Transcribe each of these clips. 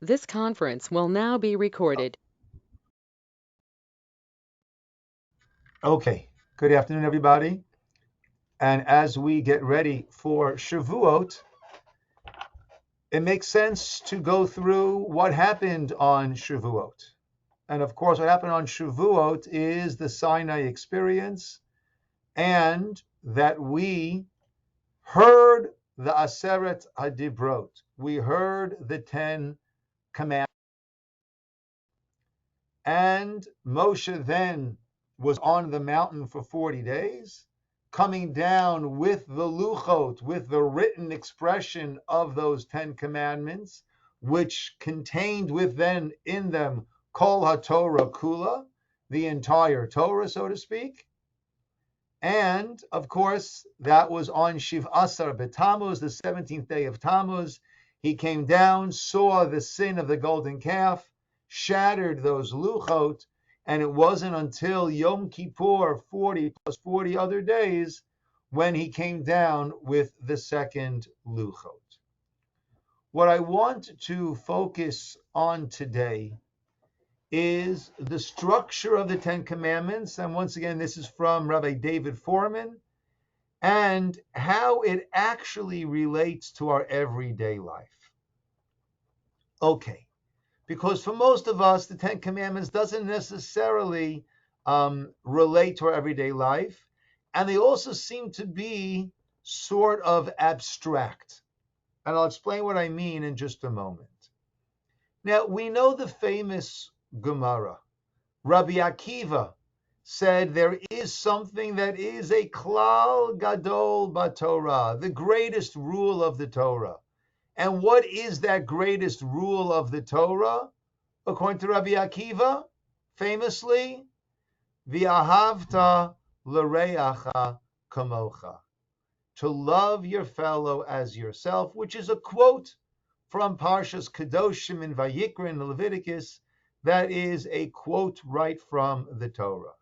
This conference will now be recorded. Okay, good afternoon, everybody. And as we get ready for Shavuot, it makes sense to go through what happened on Shavuot. And of course, what happened on Shavuot is the Sinai experience, and that we heard the Aseret HaDibrot. We heard the 10 commandments. And Moshe then was on the mountain for 40 days, coming down with the luchot, with the written expression of those 10 commandments, which contained within in them Kol HaTorah Kula, the entire Torah, so to speak. And of course, that was on Shiv Asar B'Tammuz, the 17th day of Tammuz. He came down, saw the sin of the golden calf, shattered those luchot, and it wasn't until Yom Kippur, 40 plus 40 other days, when he came down with the second luchot. What I want to focus on today is the structure of the Ten Commandments. And once again, this is from Rabbi David Foreman, and how it actually relates to our everyday life. Okay, because for most of us, the Ten Commandments doesn't necessarily relate to our everyday life, and they also seem to be sort of abstract. And I'll explain what I mean in just a moment. Now, we know the famous Gemara. Rabbi Akiva said there is something that is a klal gadol b'Torah, the greatest rule of the Torah. And what is that greatest rule of the Torah? According to Rabbi Akiva, famously, v'ahavta l'reacha kamocha, to love your fellow as yourself, which is a quote from Parshas Kedoshim in Vayikra in Leviticus. That is a quote right from the Torah.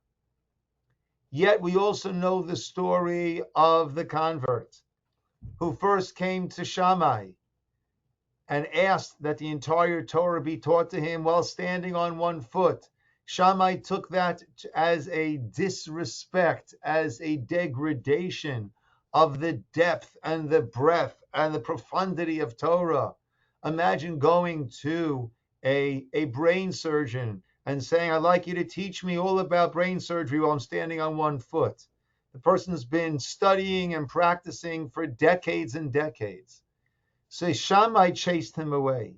Yet we also know the story of the convert who first came to Shammai and asked that the entire Torah be taught to him while standing on one foot. Shammai took that as a disrespect, as a degradation of the depth and the breadth and the profundity of Torah. Imagine going to a brain surgeon and saying, I'd like you to teach me all about brain surgery while I'm standing on one foot. The person's been studying and practicing for decades and decades. So Shammai chased him away.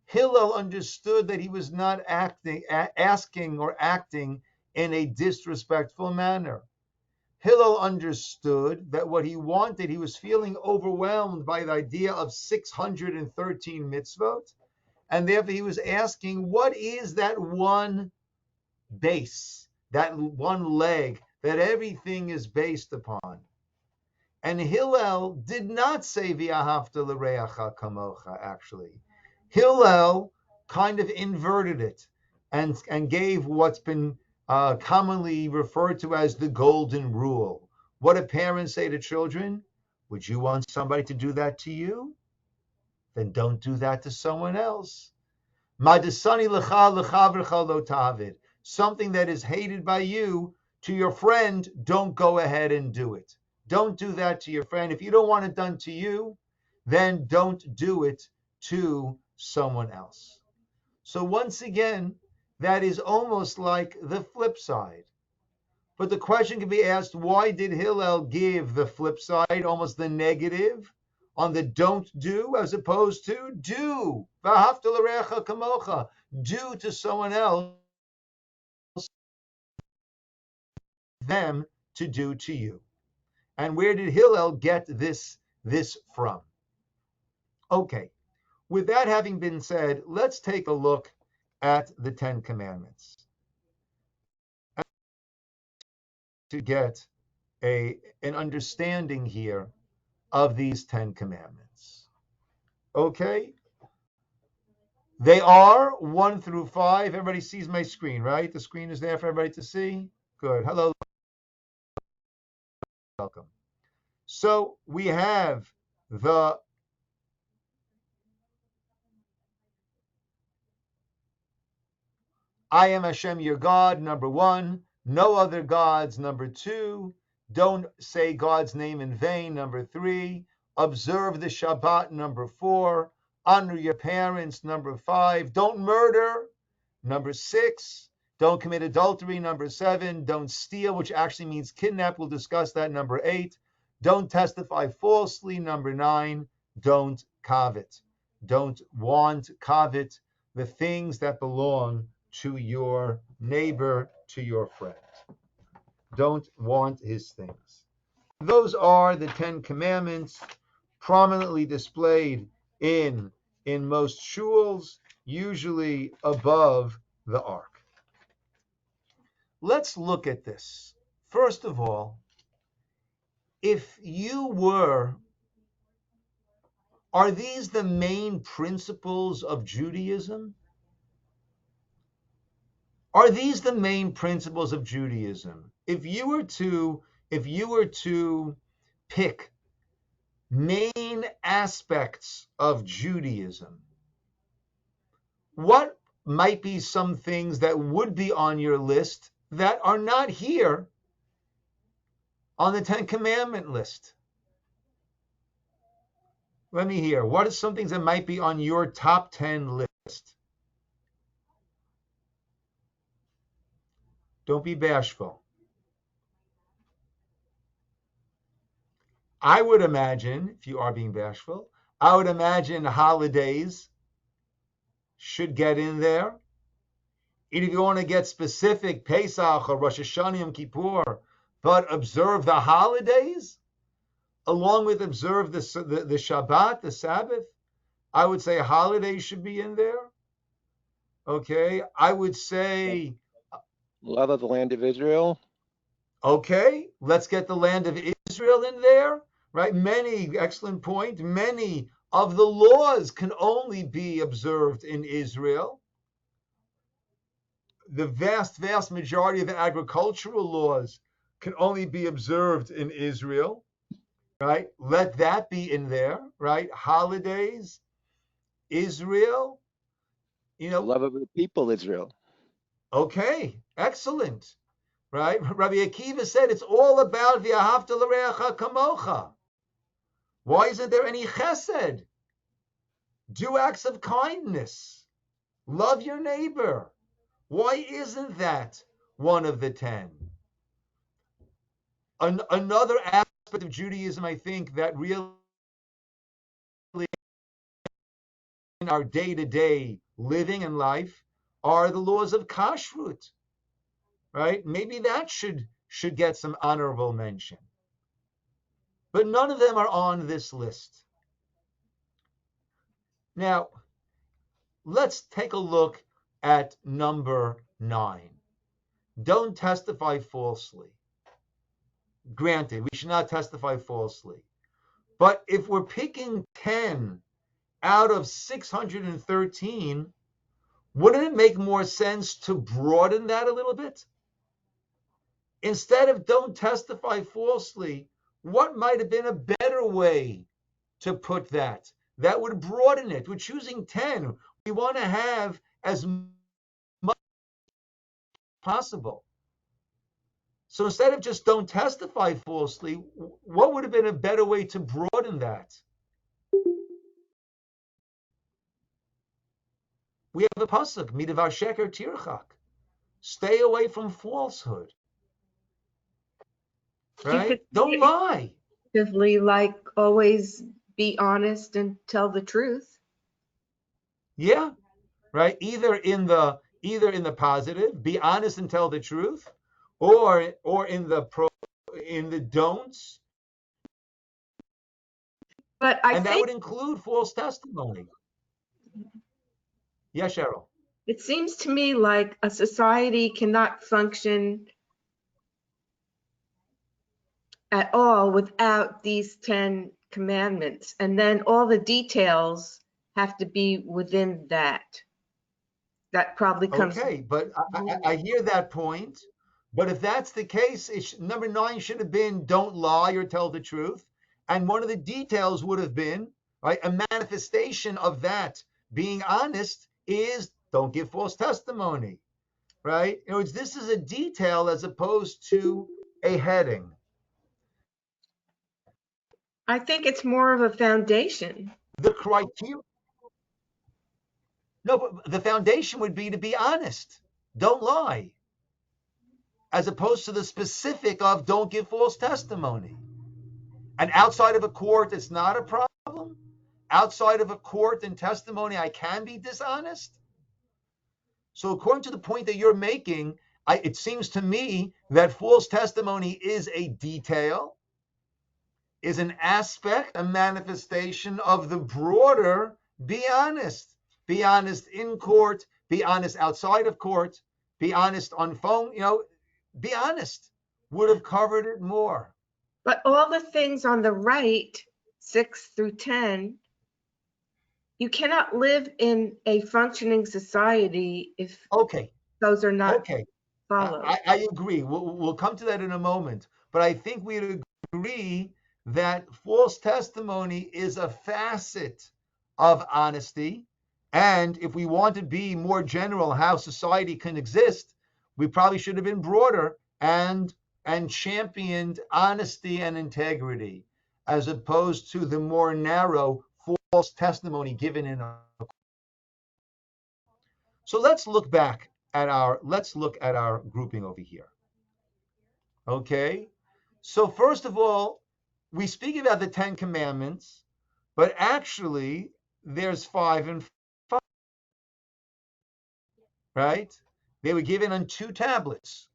Hillel understood that he was not asking or acting in a disrespectful manner. Hillel understood that what he wanted, he was feeling overwhelmed by the idea of 613 mitzvot, and therefore he was asking, what is that one base, that one leg that everything is based upon? And Hillel did not say v'ahavta l'reacha kamocha, actually. Hillel kind of inverted it and gave what's been commonly referred to as the golden rule. What do parents say to children? Would you want somebody to do that to you? Then don't do that to someone else. Madasani lecha lechavrecha lo tavid. Something that is hated by you to your friend, don't go ahead and do it. Don't do that to your friend. If you don't want it done to you, then don't do it to someone else. So once again, that is almost like the flip side. But the question can be asked, why did Hillel give the flip side, almost the negative, on the don't do, as opposed to do? V'ahavta l'reacha kamocha. Do to someone else them to do to you. And where did Hillel get this from? Okay, with that having been said, let's take a look at the Ten Commandments to get an understanding here of these 10 commandments. Okay? They are 1 through 5. Everybody sees my screen, right? The screen is there for everybody to see. Good. Hello. Welcome. So we have the I am Hashem your God, number one. No other gods, number two. Don't say God's name in vain, number three. Observe the Shabbat, number four. Honor your parents, number five. Don't murder, number six. Don't commit adultery, number seven. Don't steal, which actually means kidnap. We'll discuss that, number eight. Don't testify falsely, number nine. Don't covet. Don't want, covet the things that belong to your neighbor, to your friend. Don't want his things. Those are the 10 commandments prominently displayed in most shuls, usually above the ark. Let's look at this. First of all, if you were, are these the main principles of Judaism? Are these the main principles of Judaism? If you were to pick main aspects of Judaism, what might be some things that would be on your list that are not here on the 10 Commandment list? Let me hear. What are some things that might be on your top 10 list? Don't be bashful. I would imagine, if you are being bashful, I would imagine holidays should get in there. And if you want to get specific, Pesach or Rosh Hashanah, Yom Kippur, but observe the holidays, along with observe the Shabbat, the Sabbath, I would say holidays should be in there. Okay, I would say Love of the land of Israel. Okay, let's get the land of Israel in there, right? Excellent point, many of the laws can only be observed in Israel. The vast majority of the agricultural laws can only be observed in Israel, right? Let that be in there, right? Holidays, Israel, Love of the people, Israel. Okay, excellent. Right? Rabbi Akiva said it's all about v'ahavta l'reacha kamocha. Why isn't there any chesed? Do acts of kindness. Love your neighbor. Why isn't that one of the 10? Another aspect of Judaism, I think, that really in our day-to-day living and life are the laws of kashrut. Right? Maybe that should get some honorable mention. But none of them are on this list. Now, let's take a look at number 9. Don't testify falsely. Granted, we should not testify falsely. But if we're picking 10 out of 613, wouldn't it make more sense to broaden that a little bit? Instead of don't testify falsely, what might have been a better way to put that? That would broaden it. We're choosing 10. We want to have as much as possible. So instead of just don't testify falsely, what would have been a better way to broaden that? We have a pasuk, midavar sheker tirchak. Stay away from falsehood. Right? Don't lie. Like always be honest and tell the truth. Yeah. Right? Either in the positive, be honest and tell the truth, or in the don'ts. But that would include false testimony. Yes, Cheryl. It seems to me like a society cannot function at all without these 10 commandments. And then all the details have to be within that. That probably comes. Okay, but I hear that point. But if that's the case, number 9 should have been don't lie or tell the truth. And one of the details would have been, right, a manifestation of that being honest is don't give false testimony. right? In other words, this is a detail as opposed to a heading. I think it's more of a foundation. The criteria, no, but the foundation would be to be honest. Don't lie. As opposed to the specific of don't give false testimony. And outside of a court, it's not a problem. Outside of a court and testimony, I can be dishonest. So according to the point that you're making, it seems to me that false testimony is a detail, is an aspect, a manifestation of the broader be honest. Be honest in court, be honest outside of court, be honest on phone, be honest would have covered it more. But all the things on the right, 6 through 10, you cannot live in a functioning society if those are not followed. I agree. We'll come to that in a moment. But I think we'd agree that false testimony is a facet of honesty. And if we want to be more general how society can exist, we probably should have been broader and championed honesty and integrity, as opposed to the more narrow false testimony given in a. So let's look at our grouping over here. Okay. So first of all, we speak about the 10 commandments, but actually there's 5 and 5, right? They were given on 2 tablets,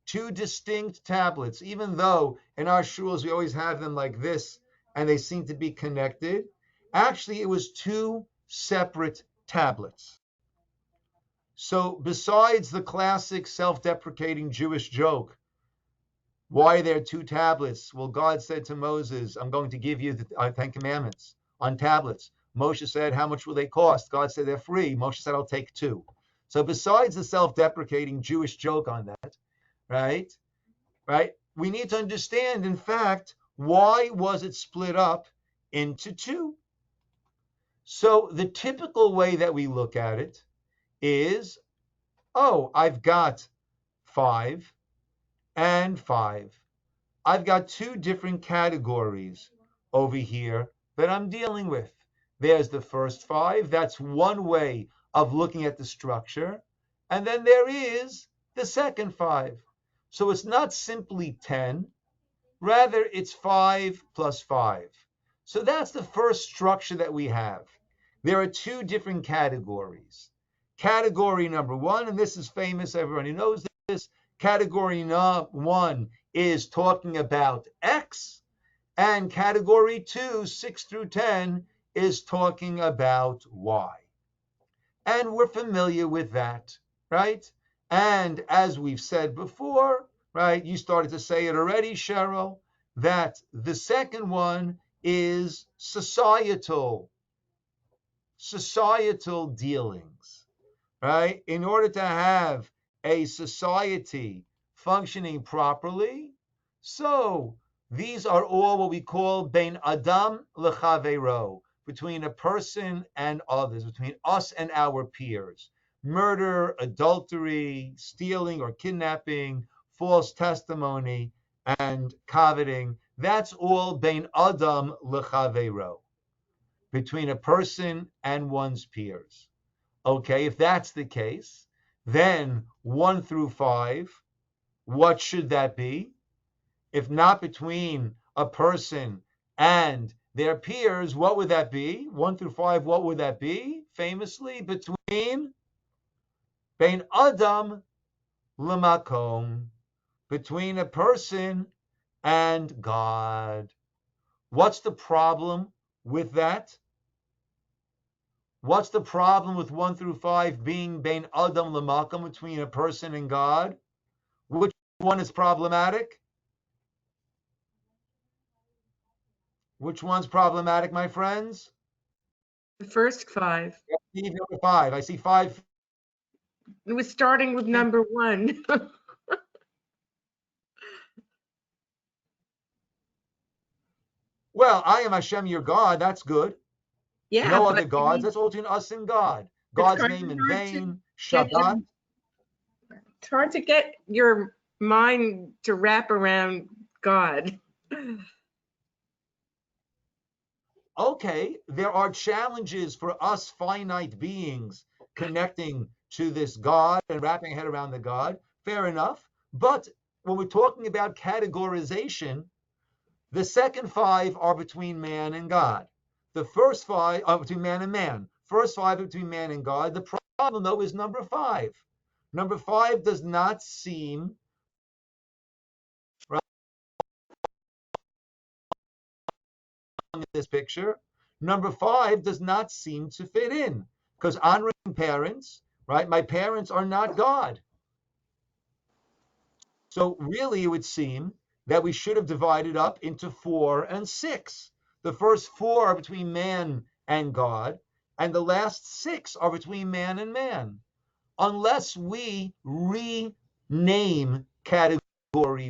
2 distinct tablets, even though in our shuls we always have them like this and they seem to be connected. Actually, it was 2 separate tablets. So besides the classic self-deprecating Jewish joke, why are there 2 tablets? Well, God said to Moses, I'm going to give you the 10 commandments on tablets. Moshe said, how much will they cost? God said, they're free. Moshe said, I'll take 2. So besides the self-deprecating Jewish joke on that, right, we need to understand, in fact, why was it split up into 2? So the typical way that we look at it is, I've got 5 and 5. I've got 2 different categories over here that I'm dealing with. There's the first 5. That's one way of looking at the structure. And then there is the second 5. So it's not simply 10. Rather, it's 5 plus 5. So that's the first structure that we have. There are 2 different categories. Category number 1, and this is famous, everybody knows this. Category 1 is talking about X, and category 2, 6 through 10, is talking about Y. And we're familiar with that, right? And as we've said before, right, you started to say it already, Cheryl, that the second one is societal dealings, right? In order to have a society functioning properly, so these are all what we call bein adam lechavero, between a person and others, between us and our peers. Murder, adultery, stealing or kidnapping, false testimony, and coveting, that's all bein adam lechavero, between a person and one's peers. Okay, if that's the case, then 1 through 5, what should that be? If not between a person and their peers, what would that be? 1 through 5, what would that be? Famously, between bein adam lemakom, between a person and God. What's the problem with that? What's the problem with 1 through 5 being bein adam lemakom, between a person and God? Which one is problematic? Which one's problematic, my friends? The first 5. Number 5. I see 5. It was starting with number 1. Well, I am Hashem your God. That's good. Yeah. No other gods. That's all between us and God. God's name in vain. Shabbat. It's hard to get your mind to wrap around God. Okay, there are challenges for us finite beings connecting to this God and wrapping our head around the God. Fair enough. But when we're talking about categorization, the second five are between man and God. The first five are between man and man. First five are between man and God. The problem, though, is number five. Number five does not seem right in this picture. Number five does not seem to fit in because honoring parents, right? My parents are not God. So really, it would seem that we should have divided up into 4 and 6. The first 4 are between man and God, and the last 6 are between man and man. Unless we rename category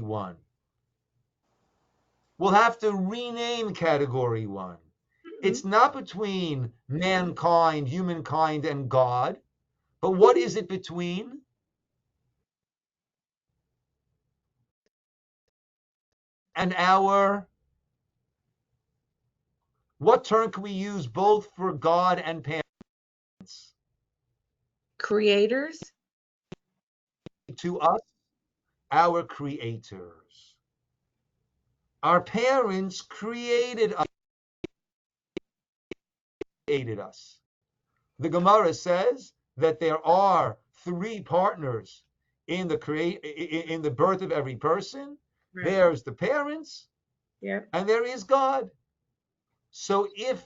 1. We'll have to rename category 1. It's not between mankind, humankind, and God, but what is it between? And what term can we use both for God and parents? Creators? To us, our creators. Our parents created us. The Gemara says that there are 3 partners in the birth of every person. Right. There's the parents, yep, and there is God. So if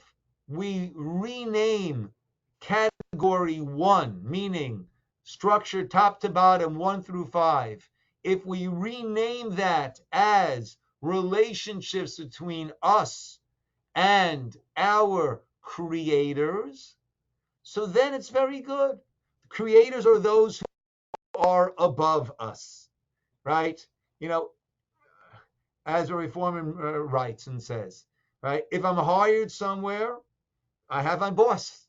we rename category 1, meaning structure top to bottom 1 through 5, if we rename that as relationships between us and our creators, so then it's very good. Creators are those who are above us, right? As a reformer writes and says, right? If I'm hired somewhere, I have my boss.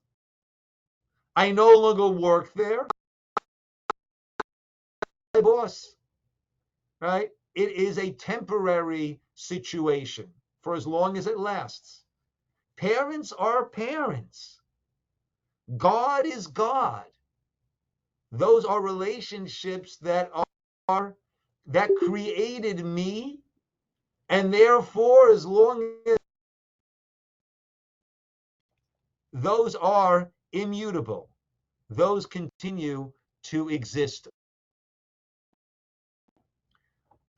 I no longer work there. My boss, right? It is a temporary situation for as long as it lasts. Parents are parents. God is God. Those are relationships that created me, and therefore, as long as those are immutable, those continue to exist.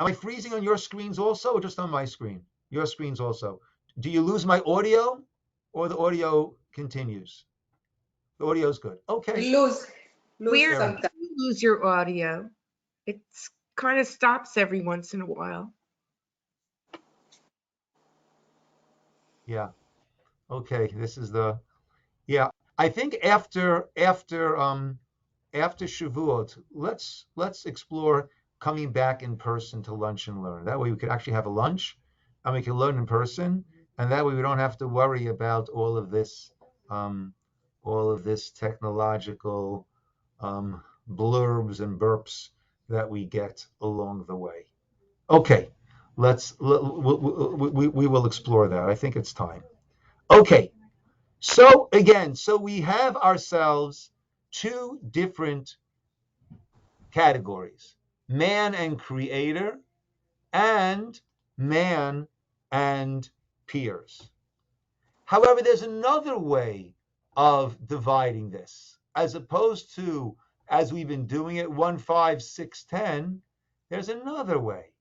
Am I freezing on your screens also, or just on my screen? Your screens also. Do you lose my audio, or the audio continues? The audio is good. Okay. Lose sometimes. You lose your audio. It kind of stops every once in a while. Yeah. Okay. This is yeah. I think after Shavuot, let's explore coming back in person to lunch and learn. That way we could actually have a lunch and we can learn in person, and that way we don't have to worry about all of this technological blurbs and burps that we get along the way. Okay, we will explore that. I think it's time. Okay, so again, we have ourselves 2 different categories: man and creator, and man and peers. However, there's another way of dividing this. As opposed to, as we've been doing it, 1, 5, 6, 10, there's another way.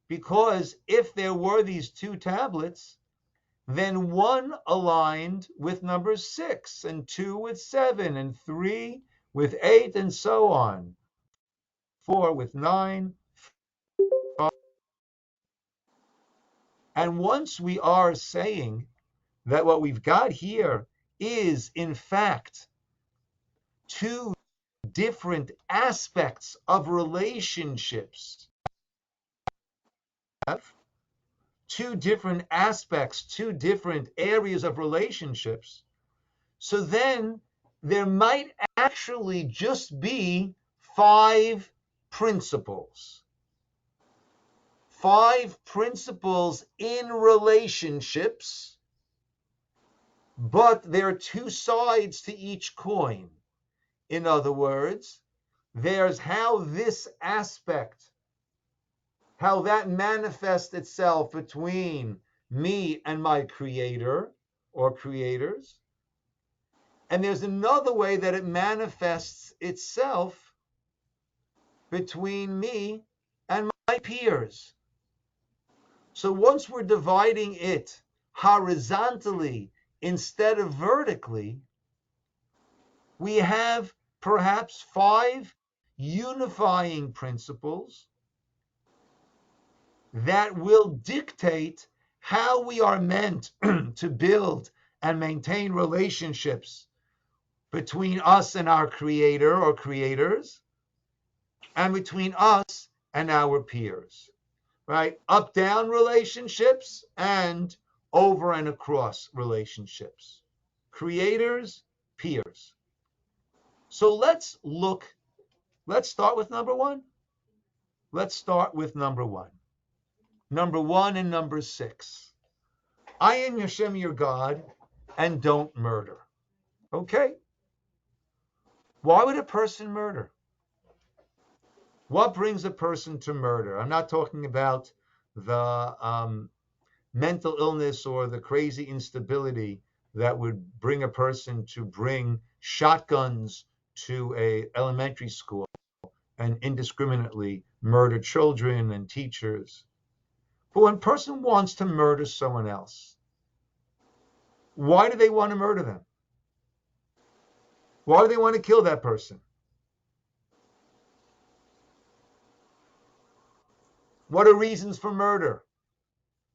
Because if there were these 2 tablets, then 1 aligned with number 6, and 2 with 7, and 3 with 8, and so on. 4 with 9. 5. And once we are saying that what we've got here is, in fact, 2 different aspects of relationships, 2 different aspects, 2 different areas of relationships, so then there might actually just be 5 principles. 5 principles in relationships, but there are 2 sides to each coin. In other words, there's how this aspect, how that manifests itself between me and my creator or creators. And there's another way that it manifests itself between me and my peers. So once we're dividing it horizontally instead of vertically, we have perhaps 5 unifying principles that will dictate how we are meant to build and maintain relationships between us and our creator or creators, and between us and our peers, right? Up-down relationships and over and across relationships. Creators, peers. So let's start with number 1. Let's start with number 1. Number 1 and number 6. I am Hashem your God, and don't murder. Okay? Why would a person murder? What brings a person to murder? I'm not talking about the mental illness or the crazy instability that would bring a person to bring shotguns to a elementary school and indiscriminately murder children and teachers. But when a person wants to murder someone else, why do they want to murder them? Why do they want to kill that person? What are reasons for murder?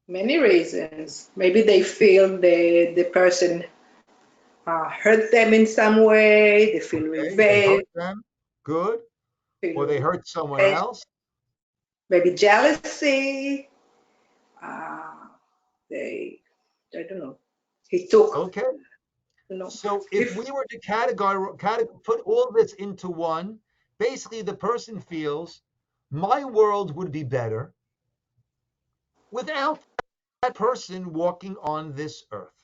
Many reasons. Maybe they feel the person hurt them in some way. They feel Okay, they hurt revenge. them. Good. Or they hurt someone else. Maybe jealousy. I don't know. He took. Okay. You know, so if we were to put all this into one, basically the person feels my world would be better without that person walking on this earth.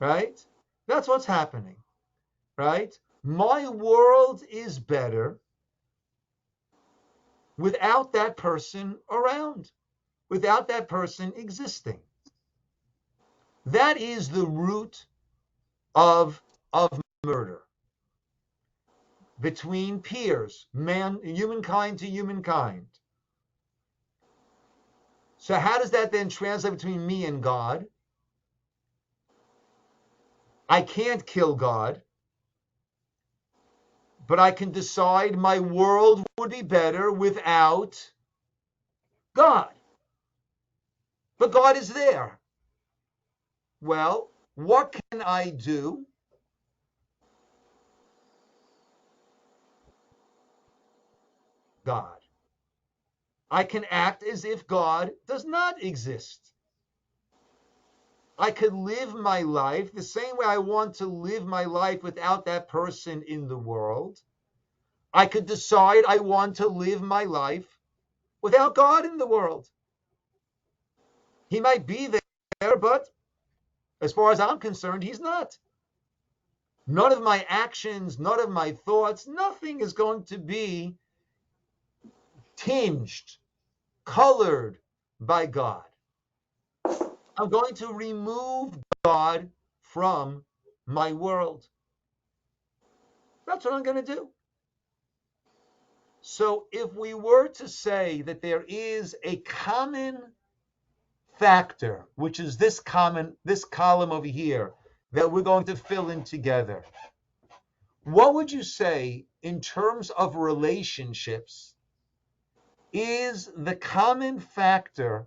Right? That's what's happening. Right? My world is better without that person around, without that person existing. That is the root of murder between peers, humankind to humankind. So how does that then translate between me and God? I can't kill God, but I can decide my world would be better without God. But God is there. Well, what can I do? God. I can act as if God does not exist. I could live my life the same way I want to live my life without that person in the world. I could decide I want to live my life without God in the world. He might be there, but as far as I'm concerned, he's not. None of my actions, none of my thoughts, nothing is going to be tinged, colored by God. I'm going to remove God from my world. That's what I'm going to do. So if we were to say that there is a common factor, which is this column over here, that we're going to fill in together, what would you say in terms of relationships is the common factor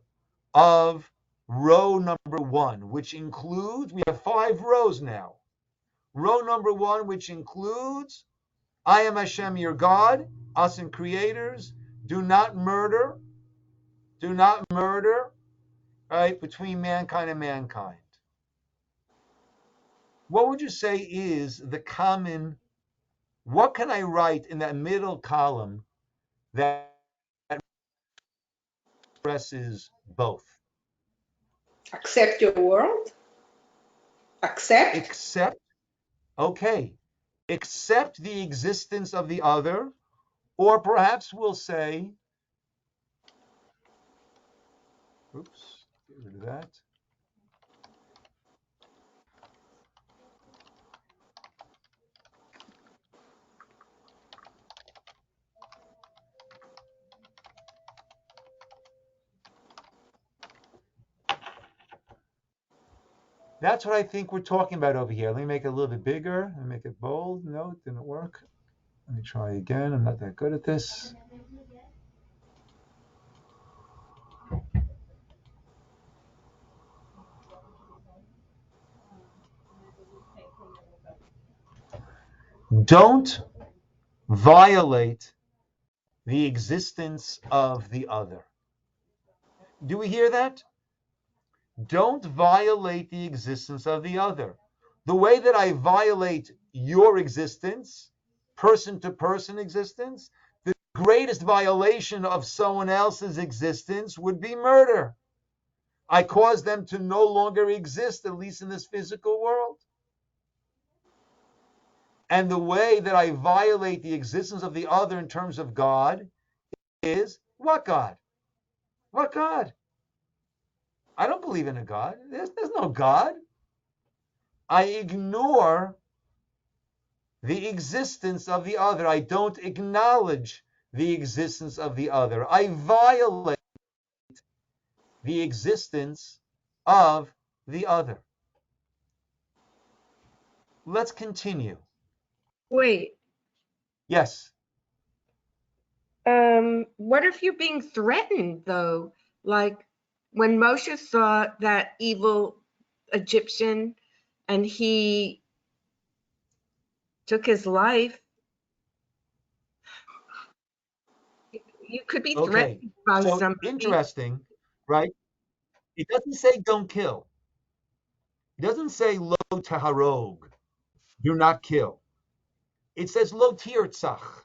of row number 1, which includes, we have 5 rows now. Row number 1, which includes, I am Hashem your God, us and creators, do not murder, right, between mankind and mankind. What would you say is the common what can I write in that middle column that expresses both? Accept your world. Accept. Okay. Accept the existence of the other, or perhaps we'll say, oops, get rid of that. That's what I think we're talking about over here. Let me make it a little bit bigger. Let me make it bold. No, it didn't work. Let me try again. I'm not that good at this. Don't violate the existence of the other. Do we hear that? Don't violate the existence of the other. The way that I violate your existence, person to person existence, the greatest violation of someone else's existence would be murder. I cause them to no longer exist, at least in this physical world. And the way that I violate the existence of the other in terms of God is what God? What God? I don't believe in a God. There's no God. I ignore the existence of the other. I don't acknowledge the existence of the other. I violate the existence of the other. Let's continue. Wait. Yes. What if you're being threatened, though? Like when Moshe saw that evil Egyptian and he took his life, you could be Okay. threatened by So somebody. interesting, right? It doesn't say don't kill. It doesn't say lo taharog, do not kill. It says lo tirtzach.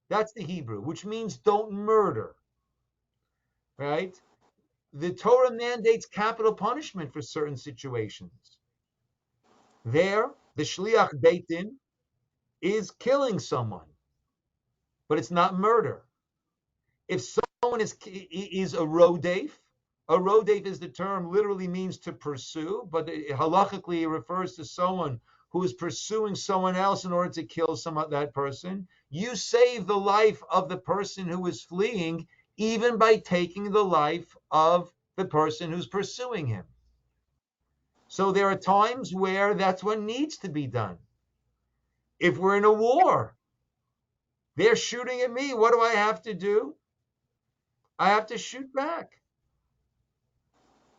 That's the Hebrew, which means don't murder, right? The Torah mandates capital punishment for certain situations. There, the shliach beit din is killing someone, but it's not murder. If someone is a rodef is the term, literally means to pursue, but halachically it refers to someone who is pursuing someone else in order to kill that person. You save the life of the person who is fleeing, even by taking the life of the person who's pursuing him. So there are times where that's what needs to be done. If we're in a war, they're shooting at me, what do I have to do? I have to shoot back,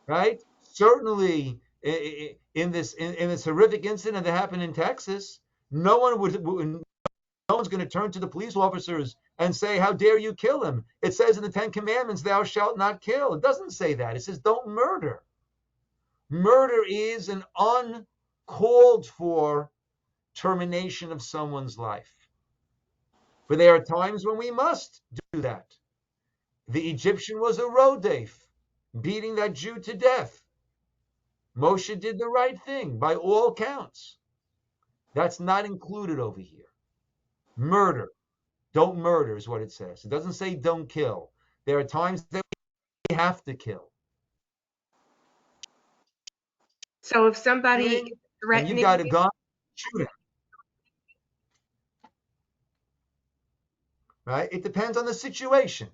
right? Certainly, in this horrific incident that happened in Texas, no one's going to turn to the police officers and say, "How dare you kill him?" It says in the Ten Commandments, "Thou shalt not kill." It doesn't say that. It says, "Don't murder." Murder is an uncalled for termination of someone's life. But there are times when we must do that. The Egyptian was a rodef, beating that Jew to death. Moshe did the right thing by all counts. That's not included over here. Murder. Don't murder is what it says. It doesn't say don't kill. There are times that we have to kill. So if somebody is and you threatening got a you, gun, shoot it. Right? It depends on the situation.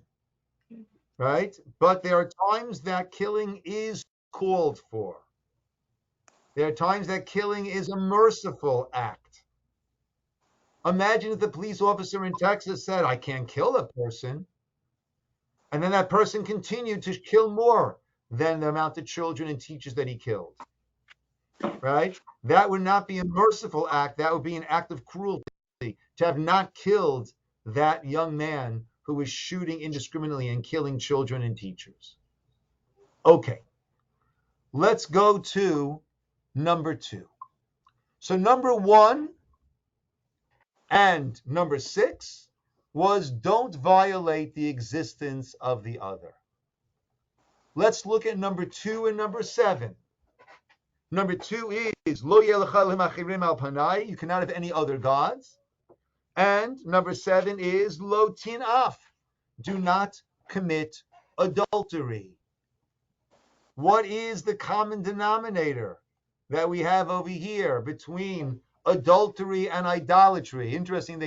Right? But there are times that killing is called for. There are times that killing is a merciful act. Imagine if the police officer in Texas said, "I can't kill a person," and then that person continued to kill more than the amount of children and teachers that he killed. Right? That would not be a merciful act. That would be an act of cruelty to have not killed that young man who was shooting indiscriminately and killing children and teachers. Okay. Let's go to number 2. So number 1, And number 6 was don't violate the existence of the other. Let's look at number 2 and number 7. Number 2 is lo yelecha lemachirim al panai, you cannot have any other gods. And number 7 is lo tinaf, do not commit adultery. What is the common denominator that we have over here between adultery and idolatry? Interesting,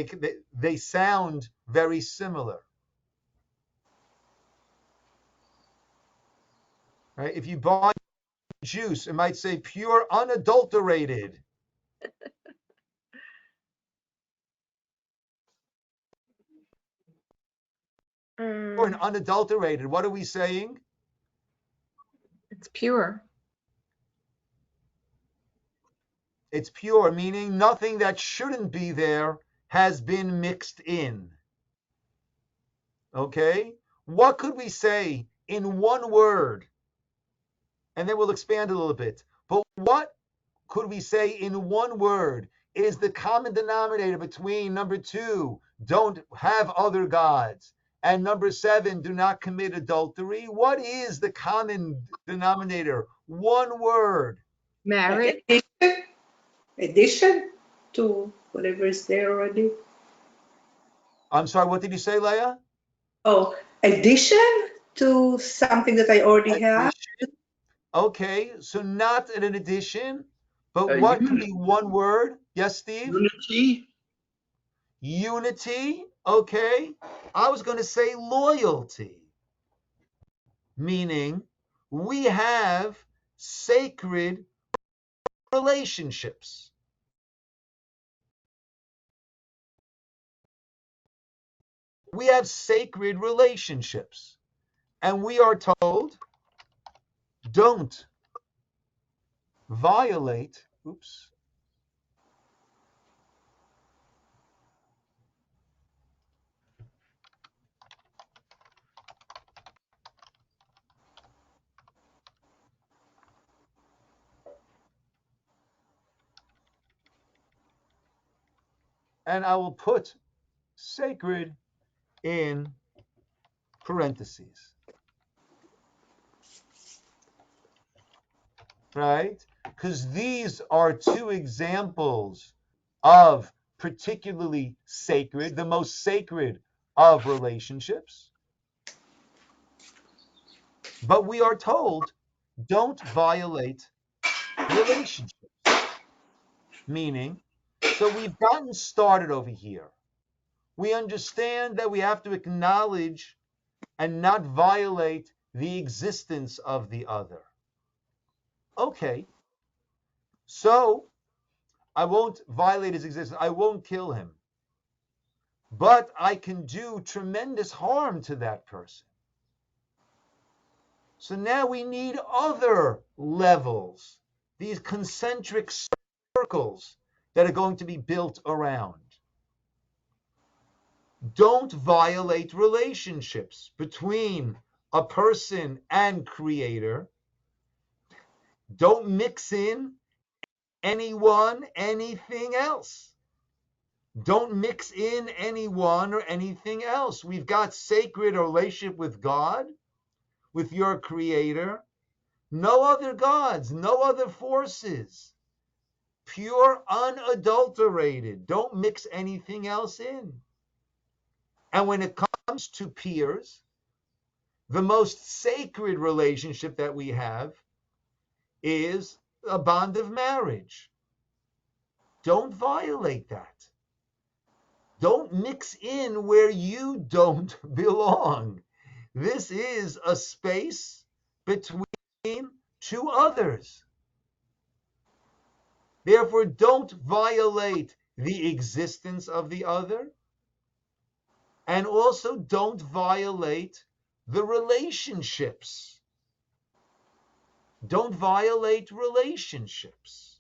they sound very similar. Right? If you buy juice, it might say pure unadulterated. Pure and unadulterated. What are we saying? It's pure. It's pure, meaning nothing that shouldn't be there has been mixed in. Okay? What could we say in one word? And then we'll expand a little bit. But what could we say in one word is the common denominator between number 2, don't have other gods, and number 7, do not commit adultery? What is the common denominator? One word. Marriage. Addition to whatever is there already. I'm sorry, what did you say, Leah? Oh, addition to something that I already have. Okay, so not an addition, but what could be one word? Yes, Steve? Unity. Unity, okay. I was going to say loyalty, meaning we have sacred relationships. We have sacred relationships, and we are told don't violate, oops. And I will put sacred in parentheses. Right? Because these are 2 examples of particularly sacred, the most sacred of relationships. But we are told, don't violate relationships. Meaning, so we've gotten started over here. We understand that we have to acknowledge and not violate the existence of the other. Okay, so I won't violate his existence. I won't kill him. But I can do tremendous harm to that person. So now we need other levels, these concentric circles that are going to be built around. Don't violate relationships between a person and creator. Don't mix in anyone, anything else. Don't mix in anyone or anything else. We've got sacred relationship with God, with your creator. No other gods, no other forces. Pure, unadulterated. Don't mix anything else in. And when it comes to peers, the most sacred relationship that we have is a bond of marriage. Don't violate that. Don't mix in where you don't belong. This is a space between 2 others. Therefore, don't violate the existence of the other, and also don't violate the relationships. Don't violate relationships.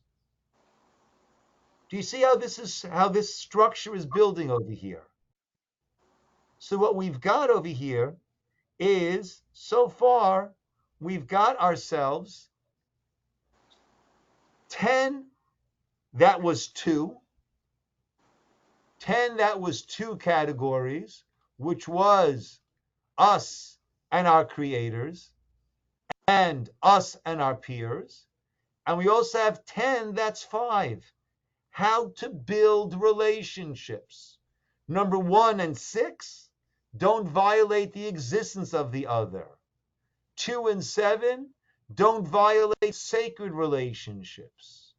Do you see how this structure is building over here? So what we've got over here is, so far, we've got ourselves 10, that was 2. 10, that was 2 categories, which was us and our creators, and us and our peers. And we also have 10, that's 5. How to build relationships. Number 1 and 6, don't violate the existence of the other. 2 and 7, don't violate sacred relationships.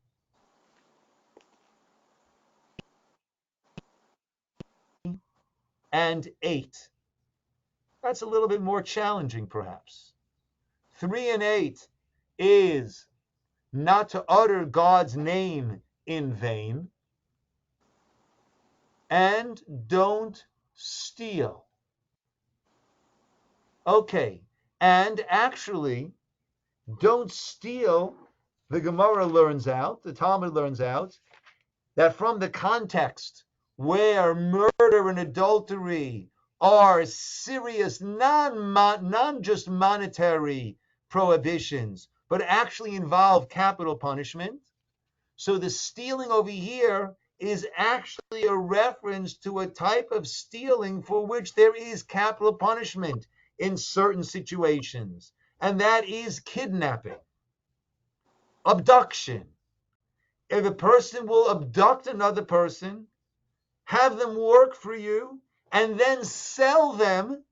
And 8, that's a little bit more challenging perhaps. 3 and 8 is not to utter God's name in vain, and don't steal. Okay, and actually, don't steal, the Gemara learns out, the Talmud learns out, that from the context where murder and adultery are serious, non just monetary prohibitions, but actually involve capital punishment. So the stealing over here is actually a reference to a type of stealing for which there is capital punishment in certain situations, and that is kidnapping, abduction. If a person will abduct another person, have them work for you, and then sell them,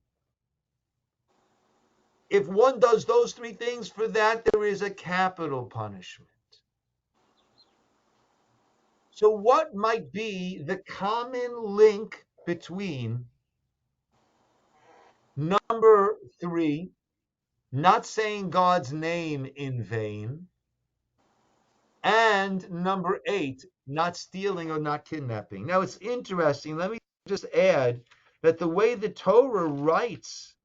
if one does those 3 things, for that there is a capital punishment. So what might be the common link between number 3, not saying God's name in vain, and number 8, not stealing or not kidnapping? Now it's interesting. Let me just add that the way the Torah writes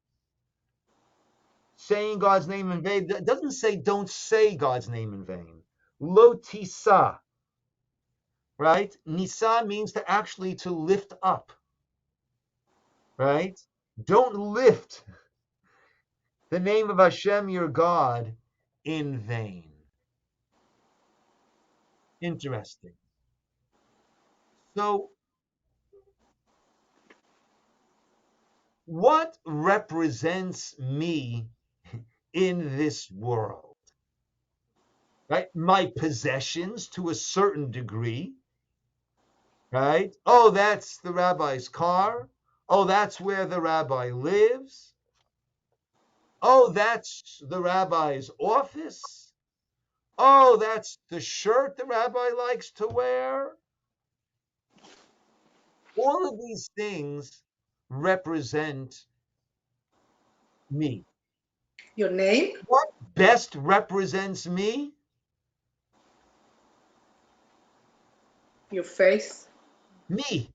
saying God's name in vain, it doesn't say don't say God's name in vain. Lo tisa, right? Nisa means to actually to lift up, right? Don't lift the name of Hashem your God in vain. Interesting. So, what represents me in this world? Right? My possessions to a certain degree, right? Oh, that's the rabbi's car. Oh, that's where the rabbi lives. Oh, that's the rabbi's office. Oh, that's the shirt the rabbi likes to wear. All of these things represent me. Your name? What best represents me? Your face? Me.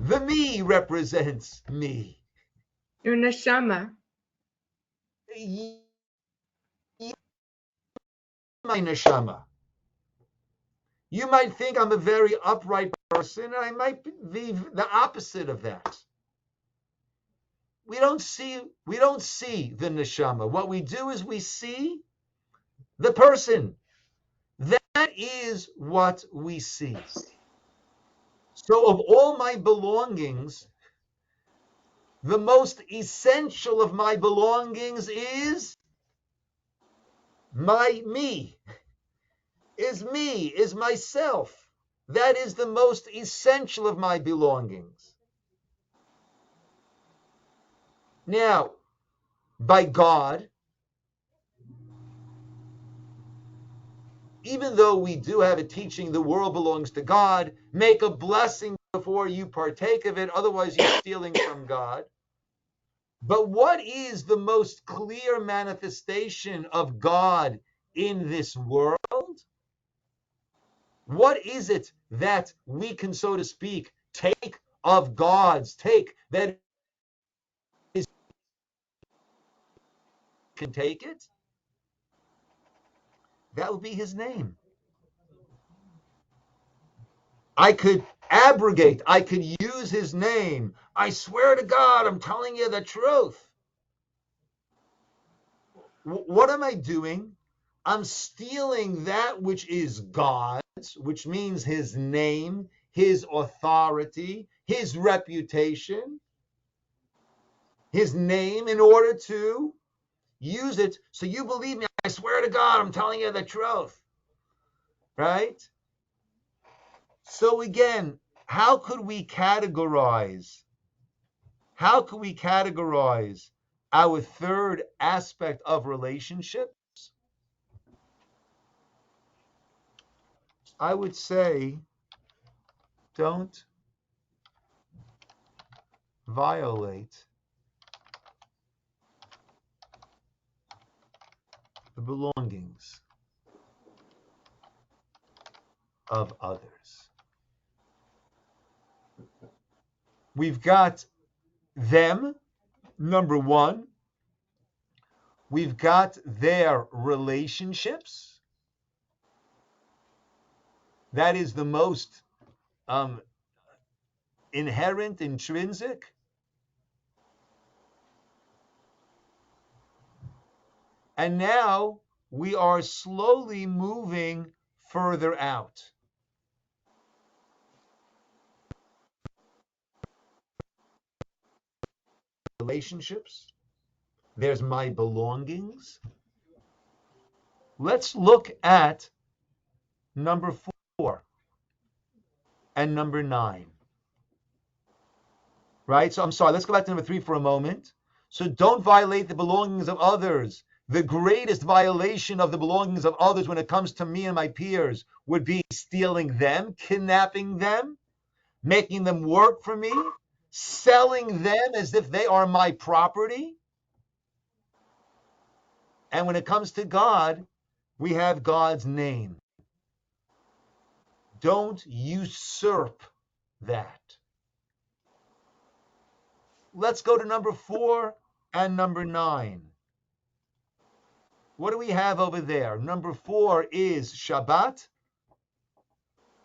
The me represents me. Your neshama. My neshama. You might think I'm a very upright person, and I might be the opposite of that. We don't see the neshama. What we do is we see the person. That is what we see. So of all my belongings, the most essential of my belongings is me, is myself. That is the most essential of my belongings. Now, by God, even though we do have a teaching, the world belongs to God, make a blessing before you partake of it, otherwise you're stealing from God. But what is the most clear manifestation of God in this world? What is it that we can, so to speak, take of God's, take that is, can take it? That would be his name. I could abrogate, I could use his name. I swear to God, I'm telling you the truth. What am I doing? I'm stealing that which is God's, which means his name, his authority, his reputation, his name, in order to use it. So you believe me, I swear to God, I'm telling you the truth. Right? So again, how could we categorize our third aspect of relationships? I would say, don't violate the belongings of others. We've got them, number one. We've got their relationships. That is the most inherent, intrinsic. And now we are slowly moving further out. Relationships. There's my belongings. Let's look at number 4 and number 9. Right? So I'm sorry, let's go back to number 3 for a moment. So don't violate the belongings of others. The greatest violation of the belongings of others when it comes to me and my peers would be stealing them, kidnapping them, making them work for me, selling them as if they are my property. And when it comes to God, we have God's name. Don't usurp that. Let's go to number 4 and number 9. What do we have over there? Number 4 is Shabbat,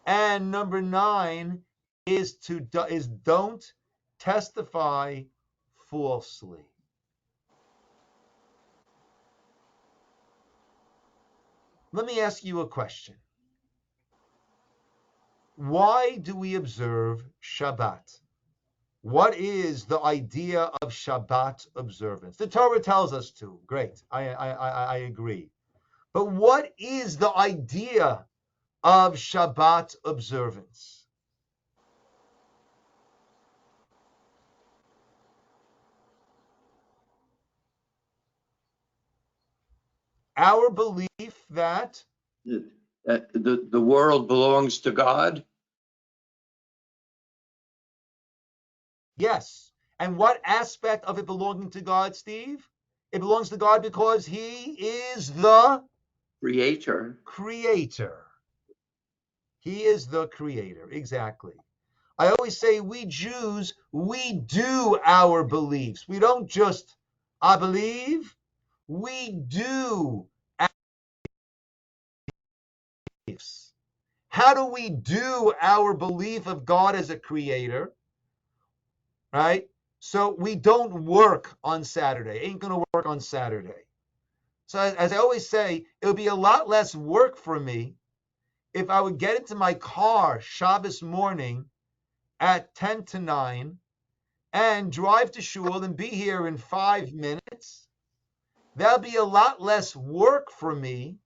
and number 9 is don't testify falsely. Let me ask you a question. Why do we observe Shabbat? What is the idea of Shabbat observance? The Torah tells us to. Great. I agree. But what is the idea of Shabbat observance? Our belief that the world belongs to God. Yes. And what aspect of it belonging to God, Steve? It belongs to God because he is the Creator. He is the creator. Exactly. I always say we Jews, we do our beliefs. We don't just, I believe. We do our beliefs. How do we do our belief of God as a creator? Right? So we don't work on Saturday. Ain't going to work on Saturday. So as I always say, it would be a lot less work for me if I would get into my car Shabbos morning at 10 to 9 and drive to shul and be here in 5 minutes. That'll be a lot less work for me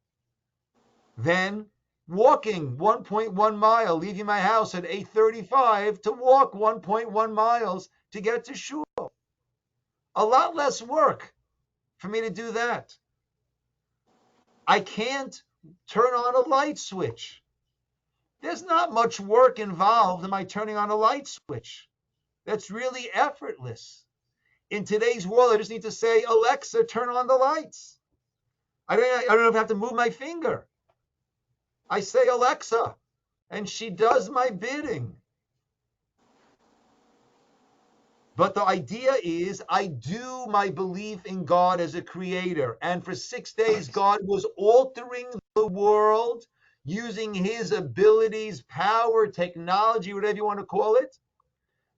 than walking 1.1 mile, leaving my house at 8:35 to walk 1.1 miles to get to shul. A lot less work for me to do that. I can't turn on a light switch. There's not much work involved in my turning on a light switch. That's really effortless. In today's world, I just need to say, Alexa, turn on the lights. I don't have to move my finger. I say, Alexa, and she does my bidding. But the idea is I do my belief in God as a creator. And for 6 days, God was altering the world using his abilities, power, technology, whatever you want to call it,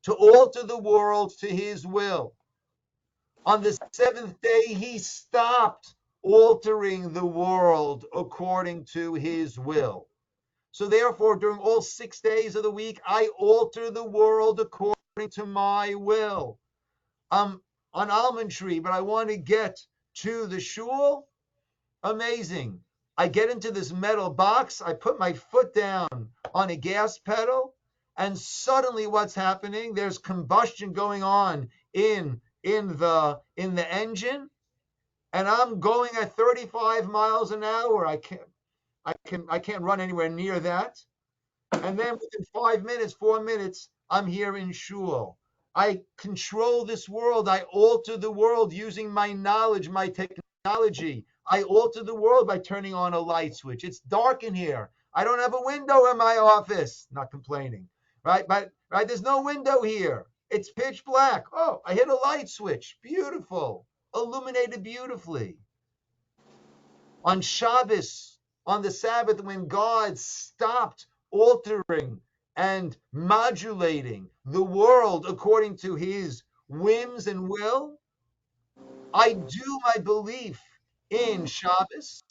to alter the world to his will. On the 7th day, he stopped altering the world according to his will. So therefore, during all 6 days of the week, I alter the world according to my will. I'm on Almond Tree, but I want to get to the shul. Amazing. I get into this metal box. I put my foot down on a gas pedal, and suddenly what's happening? There's combustion going on in the engine, and I'm going at 35 miles an hour. I can't run anywhere near that. And then within 5 minutes, 4 minutes, I'm here in shul. I control this world. I alter the world using my knowledge, my technology. I alter the world by turning on a light switch. It's dark in here. I don't have a window in my office. Not complaining, right? But right, there's no window here. It's pitch black. Oh, I hit a light switch. Beautiful. Illuminated beautifully. On Shabbos, on the Sabbath, when God stopped altering and modulating the world according to his whims and will, I do my belief in Shabbos,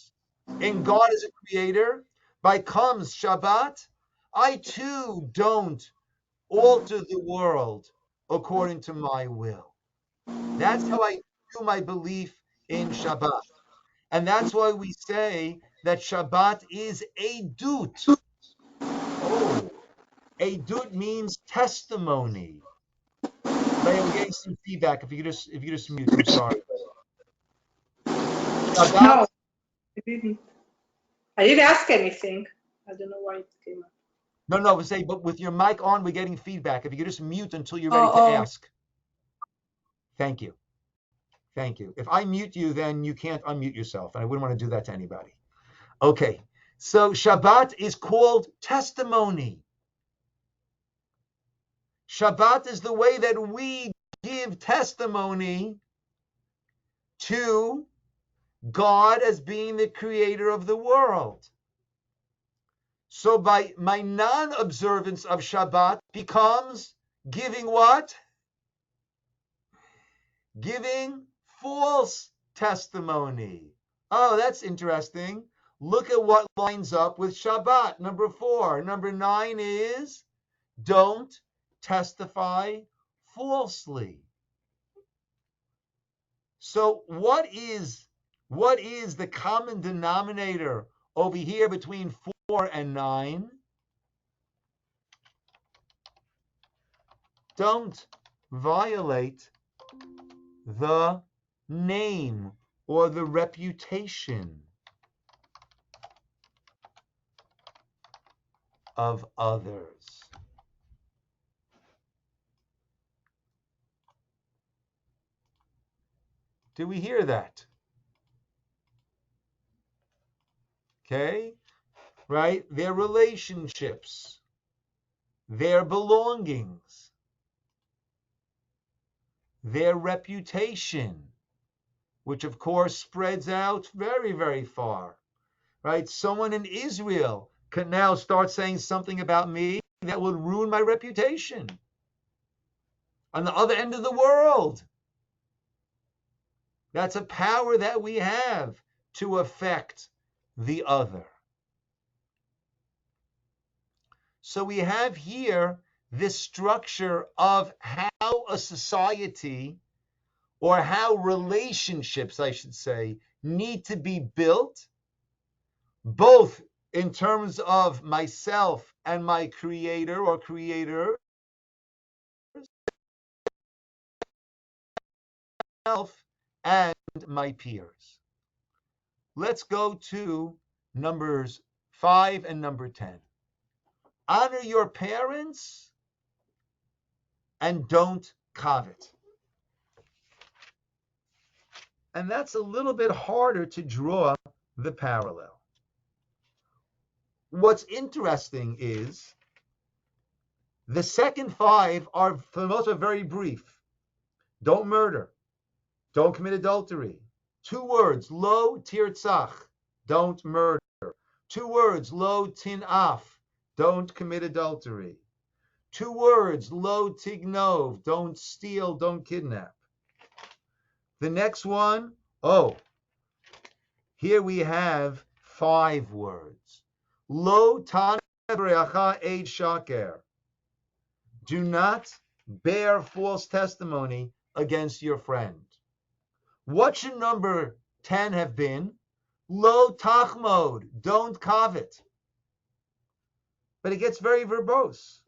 in God as a creator. By comes Shabbat, I too don't alter the world according to my will. That's how I do my belief in Shabbat. And that's why we say that Shabbat is a dut. Oh, a dut means testimony. Leah, we're getting some feedback. If you just mute, I'm sorry. Shabbat. No, I didn't. I didn't ask anything. I don't know why it came up. No, but with your mic on, we're getting feedback. If you could just mute until you're ready to ask. Thank you. Thank you. If I mute you, then you can't unmute yourself, and I wouldn't want to do that to anybody. Okay, so Shabbat is called testimony. Shabbat is the way that we give testimony to God as being the creator of the world. So by my non-observance of Shabbat becomes giving what? Giving false testimony. Oh, that's interesting. Look at what lines up with Shabbat. Number 4. Number 9 is don't testify falsely. So what is the common denominator over here between 4 and 9? Don't violate the name or the reputation of others. Do we hear that? Okay, right? Their relationships, their belongings, their reputation, which of course spreads out very, very far, right? Someone in Israel can now start saying something about me that will ruin my reputation on the other end of the world. That's a power that we have to affect the other. So we have here this structure of how a society, or how relationships, I should say, need to be built, both in terms of myself and my creator or creators, and my peers. Let's go to numbers 5 and number 10. Honor your parents and don't covet. And that's a little bit harder to draw the parallel. What's interesting is the second 5 are, for the most part, very brief. Don't murder. Don't commit adultery. 2 words, lo tirtzach, don't murder. 2 words, lo tinaf, don't commit adultery. 2 words, lo tignov, don't steal, don't kidnap. The next one, here we have 5 words. Lo tan Do not bear false testimony against your friend. What should number 10 have been? Lo tachmod, don't covet. But it gets very verbose.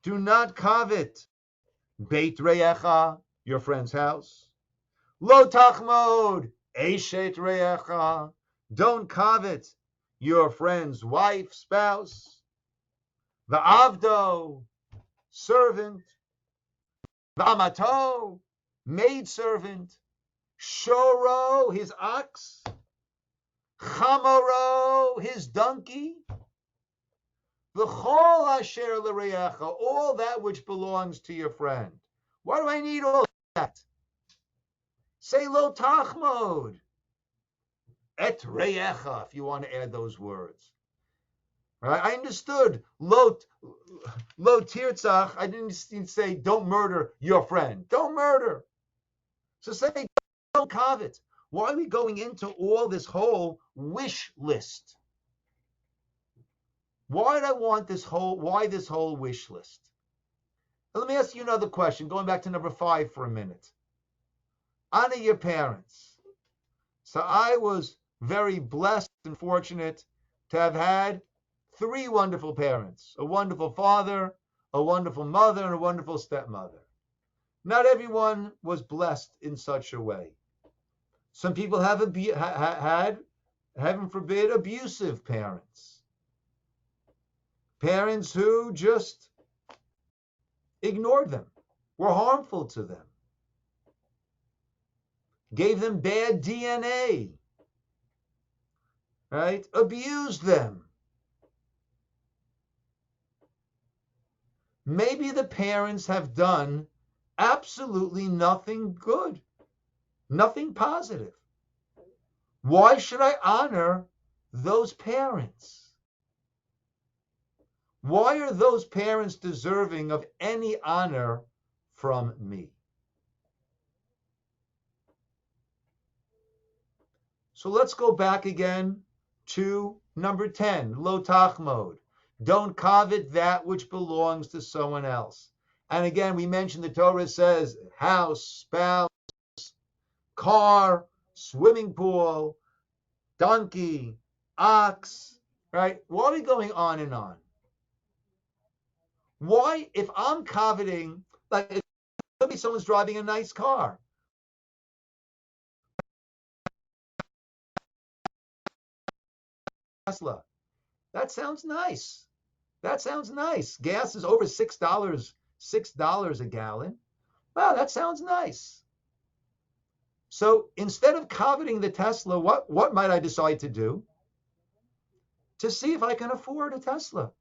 Do not covet beit reyecha, your friend's house. Lo tachmod, eshet reyecha, don't covet your friend's wife, spouse. Va'avdo, servant. Va'amato, maidservant. Shoro, his ox. Chamoro, his donkey. V'chol asher l'reyecha, all that which belongs to your friend. Why do I need all that? Say lo tachmod. Et reyecha, if you want to add those words. Right? I understood lo tirtzach. I didn't say don't murder your friend. Don't murder. So say don't covet. Why are we going into all this whole wish list? Why this whole wish list? Now, let me ask you another question, going back to number 5 for a minute. Honor your parents. So I was very blessed and fortunate to have had 3 wonderful parents, a wonderful father, a wonderful mother, and a wonderful stepmother. Not everyone was blessed in such a way. Some people have had, heaven forbid, abusive parents. Parents who just ignored them, were harmful to them, gave them bad DNA, right? Abused them. Maybe the parents have done absolutely nothing good, nothing positive. Why should I honor those parents? Why are those parents deserving of any honor from me? So let's go back again to number 10, lo tachmod. Don't covet that which belongs to someone else. And again, we mentioned the Torah says house, spouse, car, swimming pool, donkey, ox, right? Why are we going on and on? Why, if I'm coveting, like if maybe someone's driving a nice car, Tesla, that sounds nice. That sounds nice. Gas is over $6 a gallon. Wow, that sounds nice. So instead of coveting the Tesla, what might I decide to do? To see if I can afford a Tesla.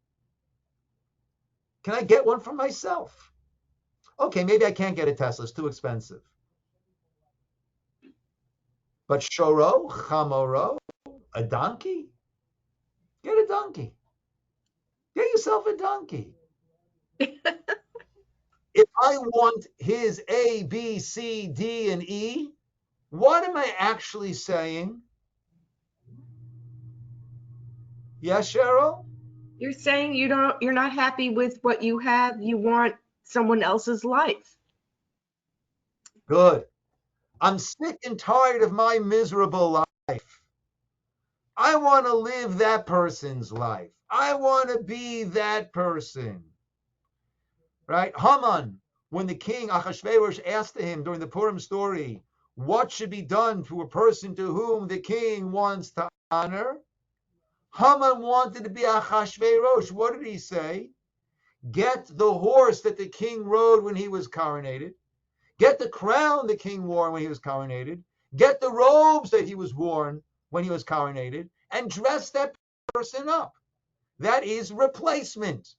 Can I get one for myself? Okay, maybe I can't get a Tesla. It's too expensive. But shoro, chamoro, a donkey? Get a donkey. Get yourself a donkey. If I want his A, B, C, D, and E, what am I actually saying? Yes, Cheryl? You're saying you're not happy with what you have. You want someone else's life. Good. I'm sick and tired of my miserable life. I want to live that person's life. I want to be that person. Right? Haman, when the king Achashverosh asked him during the Purim story, what should be done to a person to whom the king wants to honor? Haman wanted to be Achashverosh. What did he say? Get the horse that the king rode when he was coronated. Get the crown the king wore when he was coronated. Get the robes that he was worn when he was coronated, and dress that person up. That is replacement.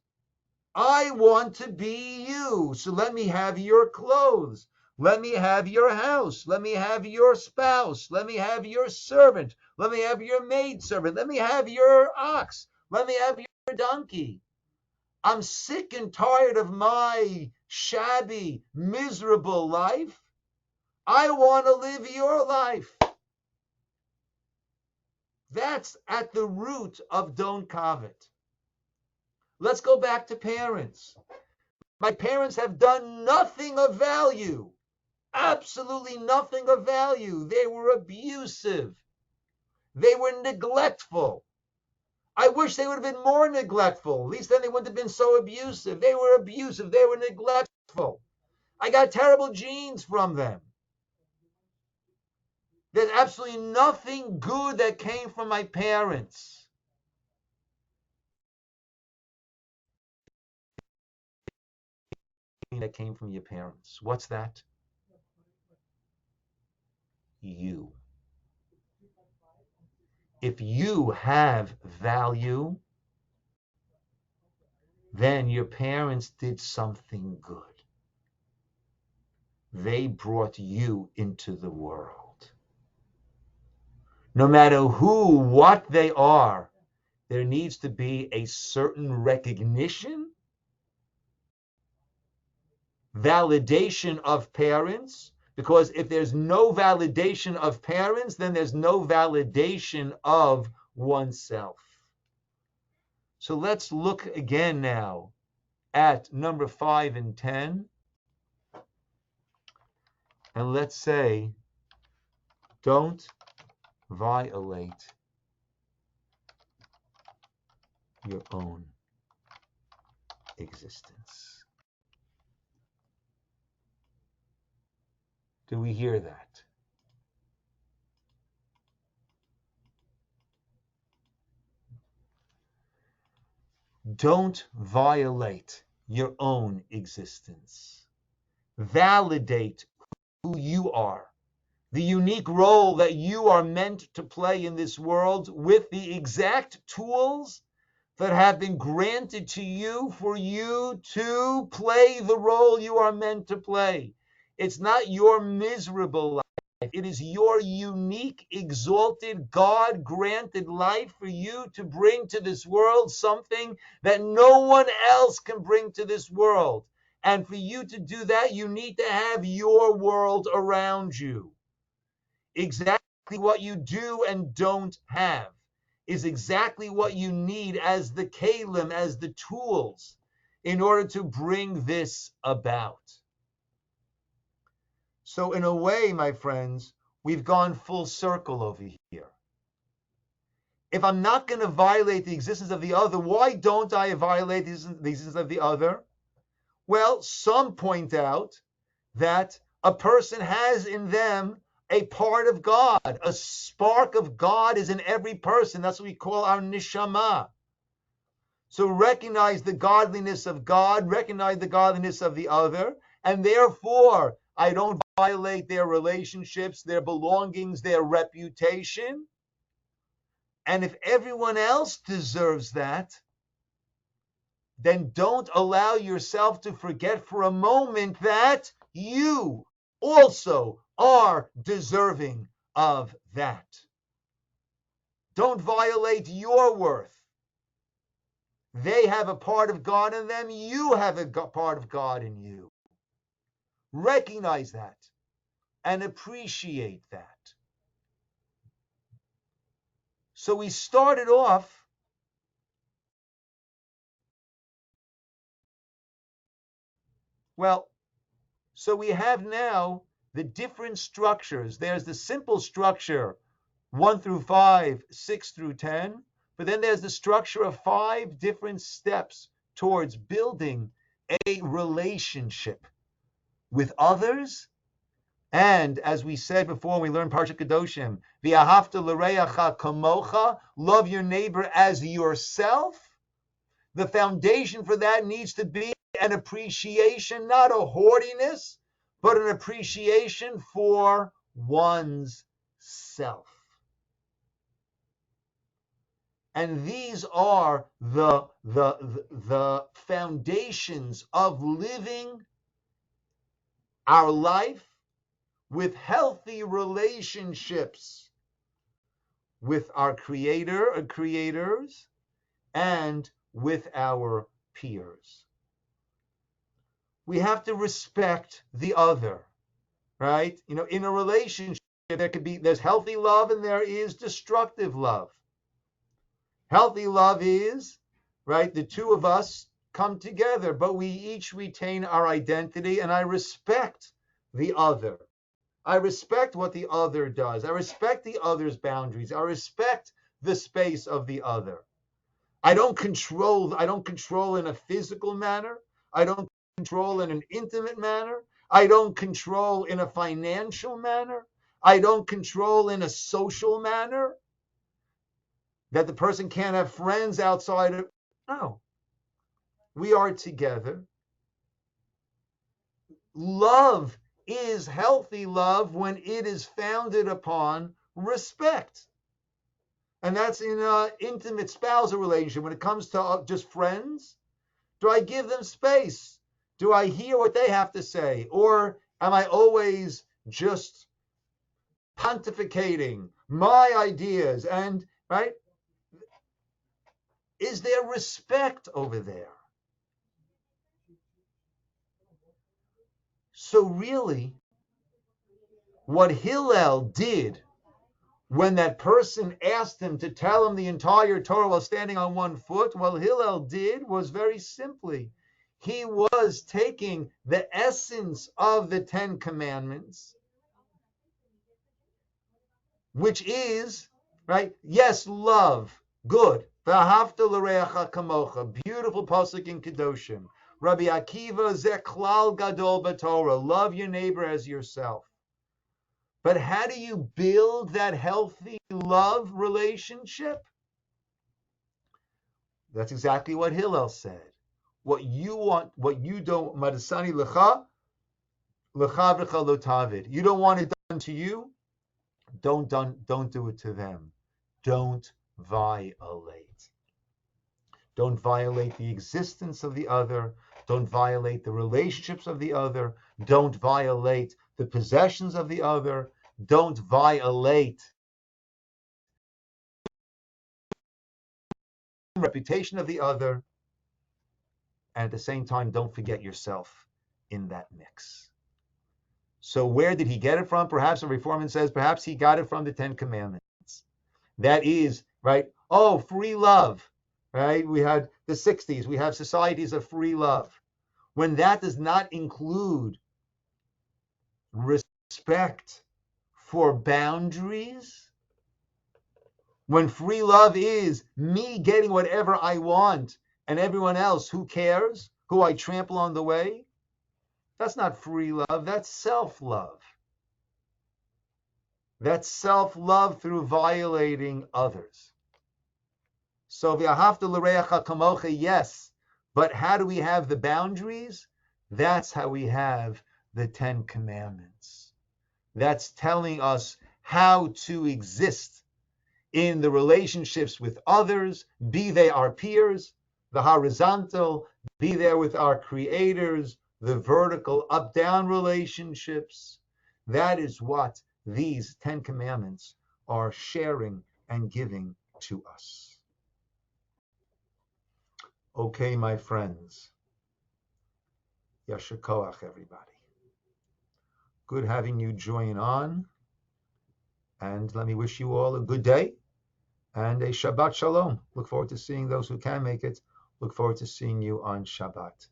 I want to be you, so let me have your clothes. Let me have your house. Let me have your spouse. Let me have your servant. Let me have your maidservant. Let me have your ox. Let me have your donkey. I'm sick and tired of my shabby, miserable life. I want to live your life. That's at the root of don't covet. Let's go back to parents. My parents have done nothing of value. Absolutely nothing of value. They were abusive. They were neglectful. I wish they would have been more neglectful. At least then they wouldn't have been so abusive. They were abusive. They were neglectful. I got terrible genes from them. There's absolutely nothing good that came from my parents. That came from your parents. What's that? You. If you have value, then your parents did something good. They brought you into the world. No matter who, what they are, there needs to be a certain recognition, validation of parents, because if there's no validation of parents, then there's no validation of oneself. So let's look again now at number 5 and 10. And let's say, don't violate your own existence. Do we hear that? Don't violate your own existence. Validate who you are, the unique role that you are meant to play in this world with the exact tools that have been granted to you for you to play the role you are meant to play. It's not your miserable life. It is your unique, exalted, God-granted life for you to bring to this world something that no one else can bring to this world. And for you to do that, you need to have your world around you. Exactly what you do and don't have is exactly what you need as the kalim, as the tools, in order to bring this about. So in a way, my friends, we've gone full circle over here. If I'm not going to violate the existence of the other, why don't I violate the existence of the other? Well, some point out that a person has in them a part of God. A spark of God is in every person. That's what we call our neshama. So recognize the godliness of God, recognize the godliness of the other, and therefore I don't violate their relationships, their belongings, their reputation. And if everyone else deserves that, then don't allow yourself to forget for a moment that you also are deserving of that. Don't violate your worth. They have a part of God in them. You have a part of God in you. Recognize that and appreciate that. So we started off so we have now the different structures. There's the simple structure 1 through 5, 6 through 10. But then there's the structure of 5 different steps towards building a relationship with others. And as we said before, we learned Parshat Kedoshim, V'ahavta l'reacha kamocha, love your neighbor as yourself. The foundation for that needs to be an appreciation, not a hoardiness, but an appreciation for one's self. And these are the foundations of living our life with healthy relationships with our creator or creators and with our peers. We have to respect the other, right? In a relationship, there's healthy love and there is destructive love. Healthy love is right? The two of us come together, but we each retain our identity, and I respect the other. I respect what the other does. I respect the other's boundaries. I respect the space of the other. I don't control in a physical manner. I don't control in an intimate manner. I don't control in a financial manner. I don't control in a social manner that the person can't have friends outside of. No. We are together. Love is healthy love when it is founded upon respect. And that's in an intimate spousal relationship. When it comes to just friends, do I give them space? Do I hear what they have to say? Or am I always just pontificating my ideas? And, right? Is there respect over there? So really, what Hillel did when that person asked him to tell him the entire Torah while standing on one foot, what Hillel did was very simply, he was taking the essence of the Ten Commandments, which is, right, yes, love, good. V'ahavta l'reacha kamocha, beautiful pasuk in Kedoshim. Rabbi Akiva zeh klal gadol b'Torah, love your neighbor as yourself. But how do you build that healthy love relationship? That's exactly what Hillel said. What you want, what you don't, Madasani lecha, lecha v'cha lo tavid. You don't want it done to you, don't do it to them. Don't violate. Don't violate the existence of the other. Don't violate the relationships of the other. Don't violate the possessions of the other. Don't violate the reputation of the other. And at the same time, don't forget yourself in that mix. So where did he get it from? Perhaps a reformer says, perhaps he got it from the Ten Commandments. That is, right? Oh, free love, right? We had the 60s. We have societies of free love. When that does not include respect for boundaries, when free love is me getting whatever I want and everyone else, who cares, who I trample on the way, that's not free love, that's self-love. That's self-love through violating others. So v'ahavta l'reacha kamocha, yes, but how do we have the boundaries? That's how we have the Ten Commandments. That's telling us how to exist in the relationships with others, be they our peers, the horizontal, be there with our creators, the vertical up-down relationships. That is what these Ten Commandments are sharing and giving to us. Okay, my friends. Yasher koach, everybody. Good having you join on. And let me wish you all a good day and a Shabbat Shalom. Look forward to seeing those who can make it. Look forward to seeing you on Shabbat.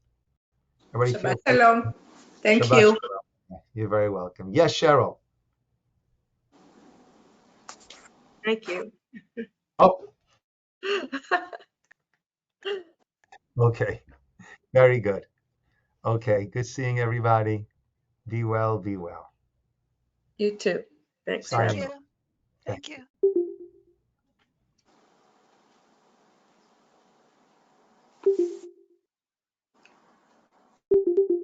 Everybody Shabbat feel Shalom. Thank Shabbat you. Shalom. You're very welcome. Yes, Cheryl. Thank you. Oh, okay. Very good. Okay. Good seeing everybody. Be well, be well. You too. Thanks, Signing Thank off. you. Thank you.